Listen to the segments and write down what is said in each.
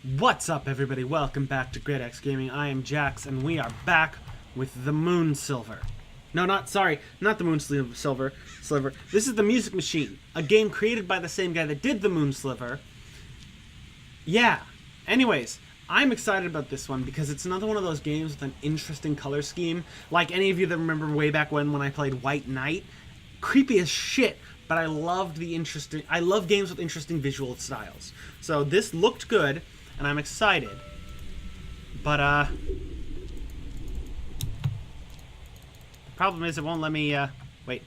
What's up, everybody? Welcome back to Greataxe Gaming. I am Jax, and we are back with the Moon Silver. No, not the Moon Silver. This is the Music Machine, a game created by the same guy that did the Moon Sliver. Yeah. Anyways, I'm excited about this one because it's another one of those games with an interesting color scheme. Like any of you that remember way back when I played White Knight, creepy as shit. But I love games with interesting visual styles. So this looked good, and I'm excited. But the problem is it won't let me wait.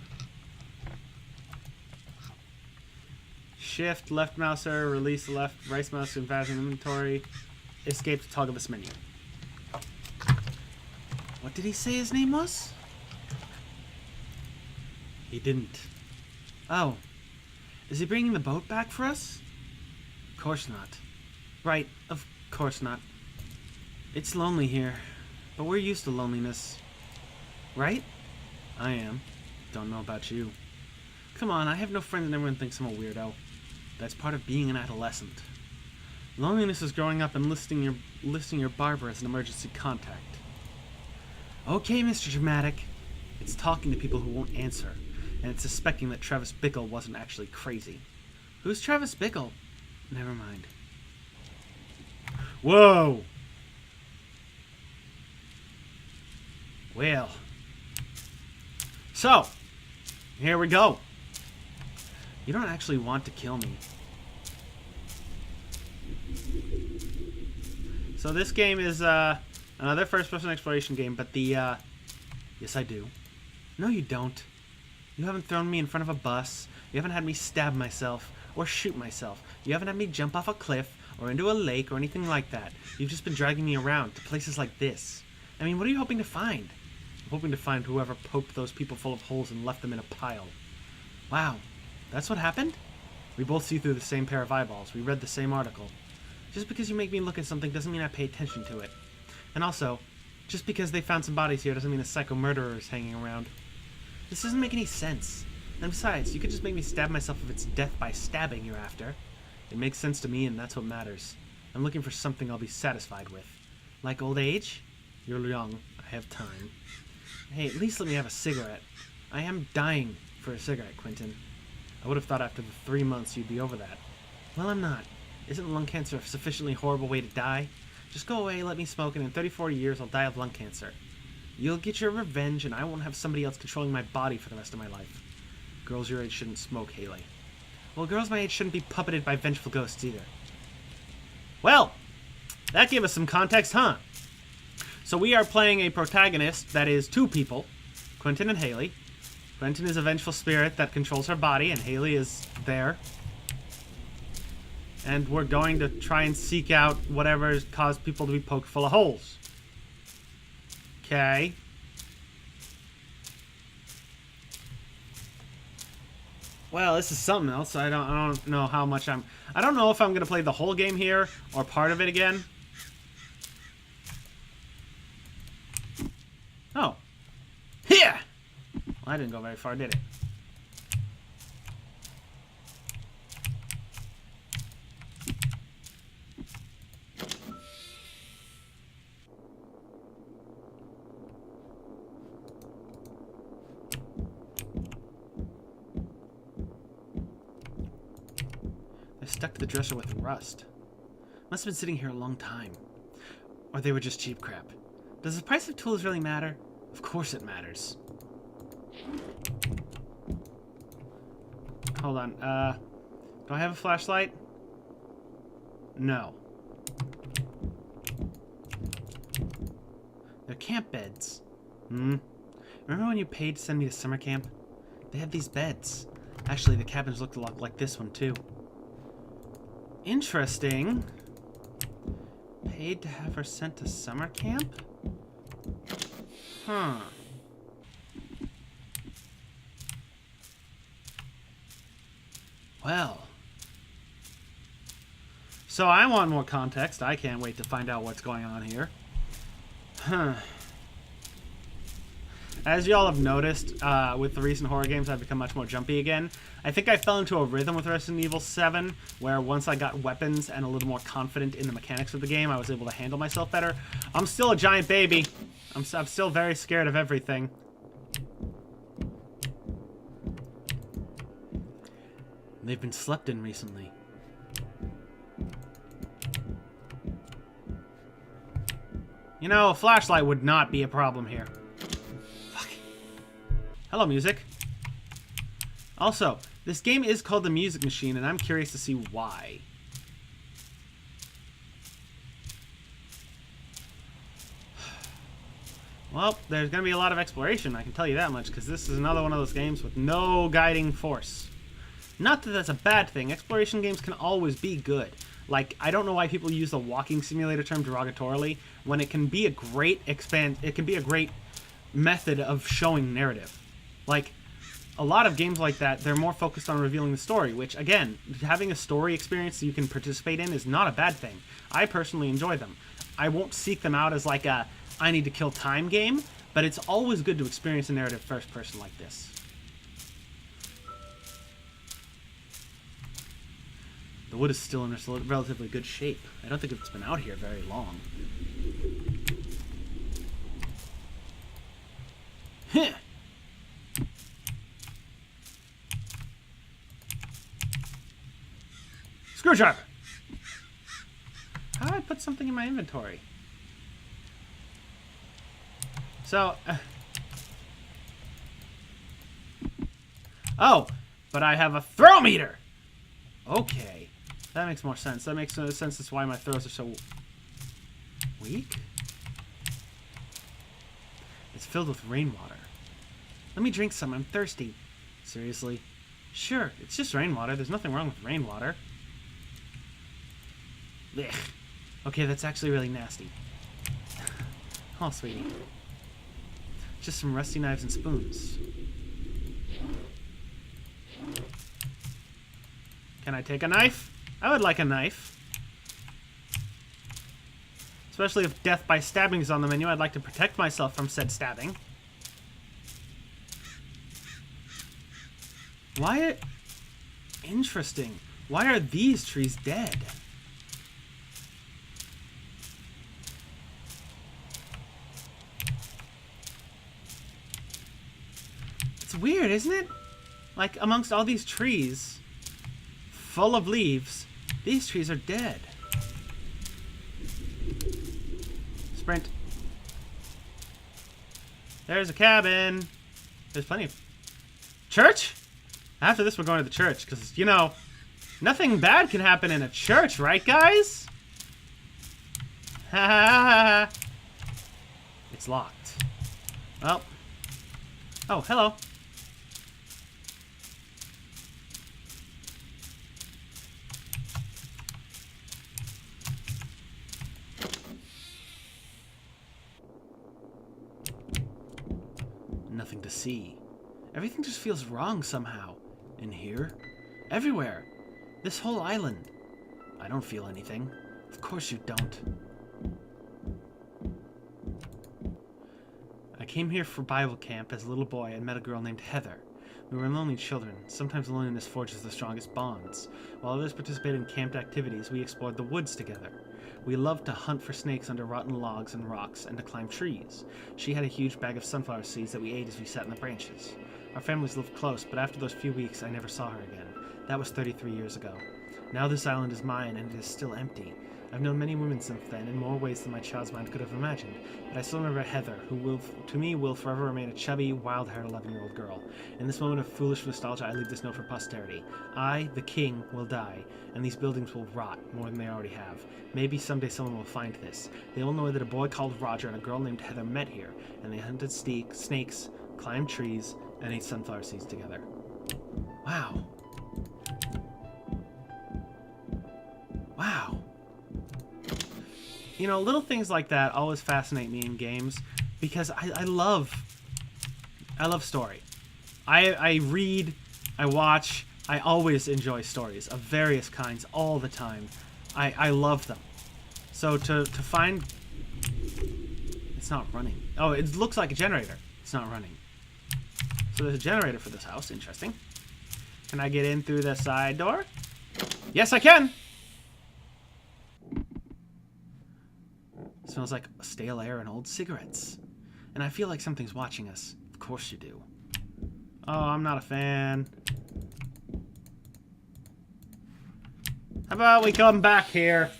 Shift left mouser, release left, right mouse to advance inventory, escape to toggle this menu. What did he say his name was? He didn't. Oh. Is he bringing the boat back for us? Of course not. Right, of course not. It's lonely here, but we're used to loneliness. Right? I am. Don't know about you. Come on, I have no friends and everyone thinks I'm a weirdo. That's part of being an adolescent. Loneliness is growing up and listing your barber as an emergency contact. Okay, Mr. Dramatic. It's talking to people who won't answer. And it's suspecting that Travis Bickle wasn't actually crazy. Who's Travis Bickle? Never mind. Whoa! Well. So, here we go. You don't actually want to kill me. So this game is another first-person exploration game, but the yes, I do. No, you don't. You haven't thrown me in front of a bus. You haven't had me stab myself or shoot myself. You haven't had me jump off a cliff or into a lake or anything like that. You've just been dragging me around to places like this. I mean, what are you hoping to find? I'm hoping to find whoever poked those people full of holes and left them in a pile. Wow, that's what happened? We both see through the same pair of eyeballs. We read the same article. Just because you make me look at something doesn't mean I pay attention to it. And also, just because they found some bodies here doesn't mean a psycho murderer is hanging around. This doesn't make any sense. And besides, you could just make me stab myself if it's death by stabbing you're after. It makes sense to me, and that's what matters. I'm looking for something I'll be satisfied with. Like old age? You're young. I have time. Hey, at least let me have a cigarette. I am dying for a cigarette, Quentin. I would have thought after the 3 months you'd be over that. Well, I'm not. Isn't lung cancer a sufficiently horrible way to die? Just go away, let me smoke, and in 30-40 years I'll die of lung cancer. You'll get your revenge, and I won't have somebody else controlling my body for the rest of my life. Girls your age shouldn't smoke, Haley. Well, girls my age shouldn't be puppeted by vengeful ghosts either. Well, that gave us some context, huh? So we are playing a protagonist that is two people, Quentin and Haley. Quentin is a vengeful spirit that controls her body, and Haley is there. And we're going to try and seek out whatever has caused people to be poked full of holes. Okay. Well, this is something else. I don't know how much I don't know if I'm gonna play the whole game here or part of it again. Oh. Here! Well, I didn't go very far, did it? They're stuck to the dresser with rust. Must have been sitting here a long time. Or they were just cheap crap. Does the price of tools really matter? Of course it matters. Hold on, do I have a flashlight? No. They're camp beds. Remember when you paid to send me to summer camp? They had these beds. Actually, the cabins looked a lot like this one, too. Interesting. Paid to have her sent to summer camp? Huh. Well. So I want more context. I can't wait to find out what's going on here. Huh. As y'all have noticed, with the recent horror games, I've become much more jumpy again. I think I fell into a rhythm with Resident Evil 7, where once I got weapons and a little more confident in the mechanics of the game, I was able to handle myself better. I'm still a giant baby. I'm still very scared of everything. They've been slept in recently. You know, a flashlight would not be a problem here. Fuck. Hello, music. Also, this game is called The Music Machine, and I'm curious to see why. Well, there's going to be a lot of exploration, I can tell you that much, because this is another one of those games with no guiding force. Not that that's a bad thing. Exploration games can always be good. Like, I don't know why people use the walking simulator term derogatorily when it can be a great method of showing narrative. Like, a lot of games like that, they're more focused on revealing the story, which, again, having a story experience that you can participate in is not a bad thing. I personally enjoy them. I won't seek them out as like a I need to kill time game, but it's always good to experience a narrative first person like this. The wood is still in relatively good shape. I don't think it's been out here very long. Heh. Screwdriver! How do I put something in my inventory? So... oh! But I have a throw meter! Okay. That makes more sense. That makes sense as why my throws are so weak. It's filled with rainwater. Let me drink some. I'm thirsty. Seriously? Sure, it's just rainwater. There's nothing wrong with rainwater. Ugh. Okay, that's actually really nasty. Oh, sweetie. Just some rusty knives and spoons. Can I take a knife? I would like a knife. Especially if death by stabbing is on the menu, I'd like to protect myself from said stabbing. Why? Interesting. Why are these trees dead? It's weird, isn't it? Like, amongst all these trees full of leaves, these trees are dead. Sprint. There's a cabin. There's plenty of... church? After this, we're going to the church, because, you know, nothing bad can happen in a church, right, guys? Ha ha ha ha. It's locked. Well. Oh, hello. Nothing to see. Everything just feels wrong somehow. In here. Everywhere. This whole island. I don't feel anything. Of course you don't. I came here for Bible camp as a little boy and met a girl named Heather. We were lonely children. Sometimes loneliness forges the strongest bonds. While others participated in camped activities, we explored the woods together. We loved to hunt for snakes under rotten logs and rocks and to climb trees. She had a huge bag of sunflower seeds that we ate as we sat in the branches. Our families lived close, but after those few weeks, I never saw her again. That was 33 years ago. Now this island is mine, and it is still empty. I've known many women since then, in more ways than my child's mind could have imagined, but I still remember Heather, who to me will forever remain a chubby, wild-haired 11-year-old girl. In this moment of foolish nostalgia, I leave this note for posterity. I, the king, will die, and these buildings will rot more than they already have. Maybe someday someone will find this. They will know that a boy called Roger and a girl named Heather met here, and they hunted snakes, climbed trees, and ate sunflower seeds together. Wow. Wow. You know, little things like that always fascinate me in games because I love story. I read, I watch, I always enjoy stories of various kinds all the time. I love them. So to find... It's not running. Oh, it looks like a generator. It's not running. So there's a generator for this house. Interesting. Can I get in through the side door? Yes, I can! It smells like stale air and old cigarettes. And I feel like something's watching us. Of course you do. Oh, I'm not a fan. How about we come back here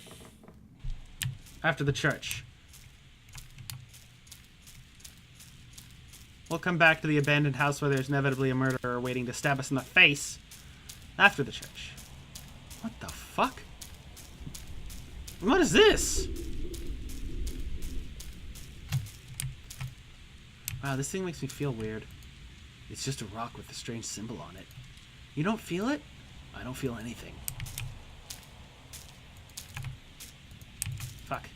after the church? We'll come back to the abandoned house where there's inevitably a murderer waiting to stab us in the face after the church. What the fuck? What is this? Wow, this thing makes me feel weird. It's just a rock with a strange symbol on it. You don't feel it? I don't feel anything. Fuck.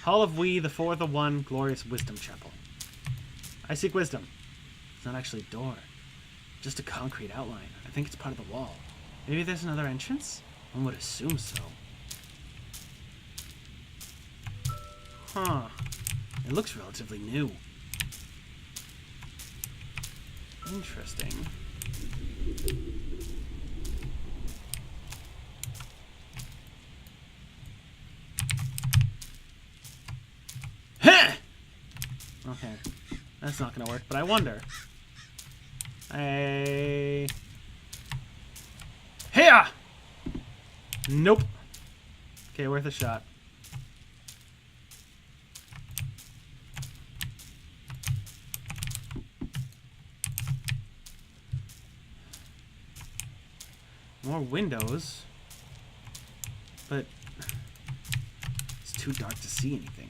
Hall of We, the Four, the One, Glorious Wisdom Chapel. I seek wisdom. It's not actually a door. Just a concrete outline. I think it's part of the wall. Maybe there's another entrance? One would assume so. Huh. It looks relatively new. Interesting. Heh! Okay. That's not gonna work, but I wonder. Here! Nope. Okay, worth a shot. More windows. But it's too dark to see anything.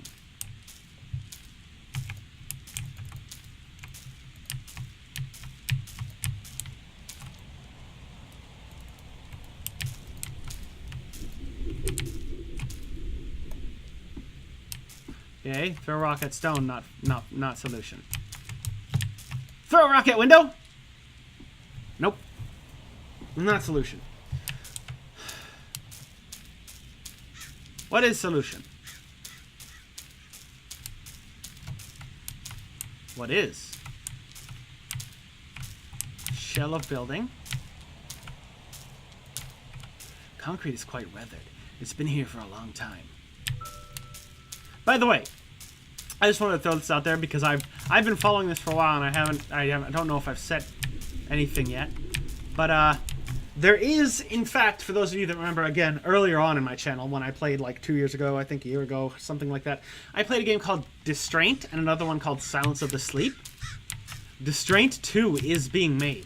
Okay, throw a rock at stone, not solution. Throw a rock at window? Nope. Not solution. What is solution? What is? Shell of building. Concrete is quite weathered. It's been here for a long time. By the way, I just wanted to throw this out there because I've been following this for a while and I don't know if I've set anything yet. But there is, in fact, for those of you that remember, again, earlier on in my channel, when I played like 2 years ago, I think a year ago, something like that, I played a game called Distraint and another one called Silence of the Sleep. Distraint 2 is being made.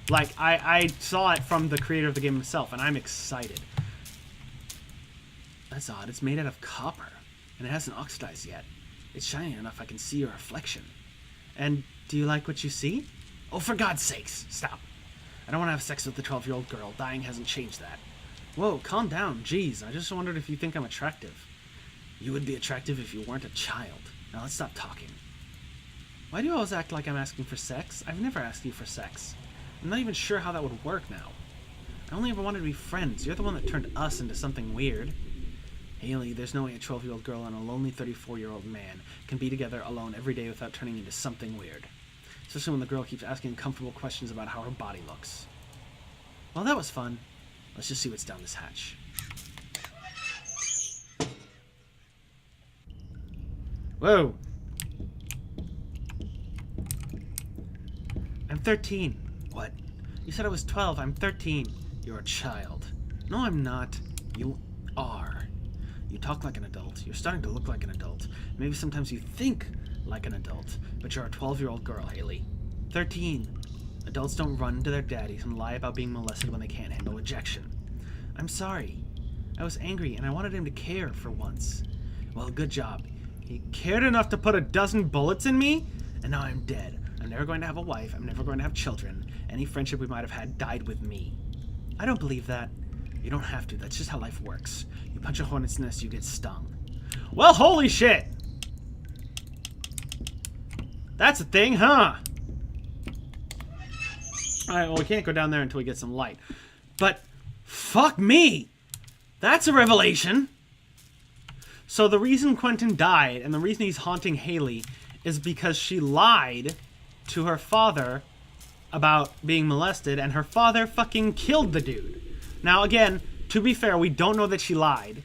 Like, I saw it from the creator of the game himself, and I'm excited. That's odd. It's made out of copper, and it hasn't oxidized yet. It's shiny enough I can see your reflection. And do you like what you see? Oh, for God's sakes, stop. I don't want to have sex with the 12-year-old girl. Dying hasn't changed that. Whoa, calm down. Jeez, I just wondered if you think I'm attractive. You would be attractive if you weren't a child. Now let's stop talking. Why do you always act like I'm asking for sex? I've never asked you for sex. I'm not even sure how that would work now. I only ever wanted to be friends. You're the one that turned us into something weird. Haley, there's no way a 12-year-old girl and a lonely 34-year-old man can be together alone every day without turning into something weird. Especially when the girl keeps asking uncomfortable questions about how her body looks. Well, that was fun. Let's just see what's down this hatch. Whoa! I'm 13. What? You said I was 12. I'm 13. You're a child. No, I'm not. You are. You talk like an adult. You're starting to look like an adult. Maybe sometimes you think like an adult, but you're a 12-year-old girl, Haley. 13. Adults don't run to their daddies and lie about being molested when they can't handle rejection. I'm sorry. I was angry and I wanted him to care for once. Well, good job. He cared enough to put a dozen bullets in me, and now I'm dead. I'm never going to have a wife. I'm never going to have children. Any friendship we might have had died with me. I don't believe that. You don't have to. That's just how life works. You punch a hornet's nest, you get stung. Well, holy shit! That's a thing, huh? Alright, well, we can't go down there until we get some light. But, fuck me! That's a revelation! So the reason Quentin died, and the reason he's haunting Haley, is because she lied to her father about being molested, and her father fucking killed the dude. Now, again, to be fair, we don't know that she lied,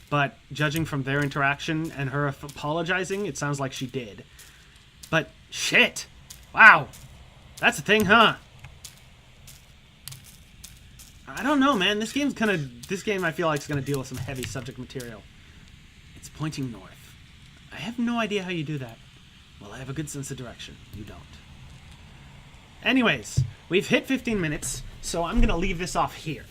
but judging from their interaction and her apologizing, it sounds like she did. But shit. Wow. That's a thing, huh? I don't know, man. This game I feel like is gonna deal with some heavy subject material. It's pointing north. I have no idea how you do that. Well, I have a good sense of direction. You don't. Anyways, we've hit 15 minutes, so I'm gonna leave this off here.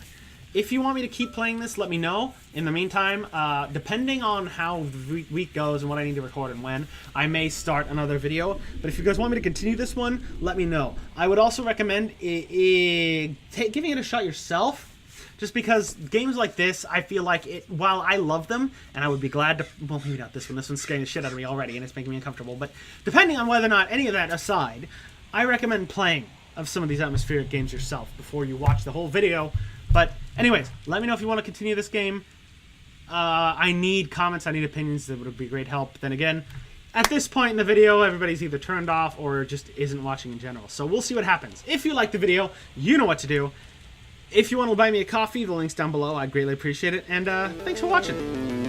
If you want me to keep playing this, let me know. In the meantime, depending on how the week goes and what I need to record and when, I may start another video. But if you guys want me to continue this one, let me know. I would also recommend giving it a shot yourself. Just because games like this, I feel like, while I love them, and I would be glad to... Well, maybe not this one. This one's scaring the shit out of me already, and it's making me uncomfortable. But depending on whether or not, any of that aside, I recommend playing of some of these atmospheric games yourself before you watch the whole video. But anyways, let me know if you want to continue this game. I need comments, I need opinions. That would be great help. Then again, at this point in the video, everybody's either turned off or just isn't watching in general. So we'll see what happens. If you like the video, you know what to do. If you want to buy me a coffee, the link's down below. I'd greatly appreciate it. And thanks for watching.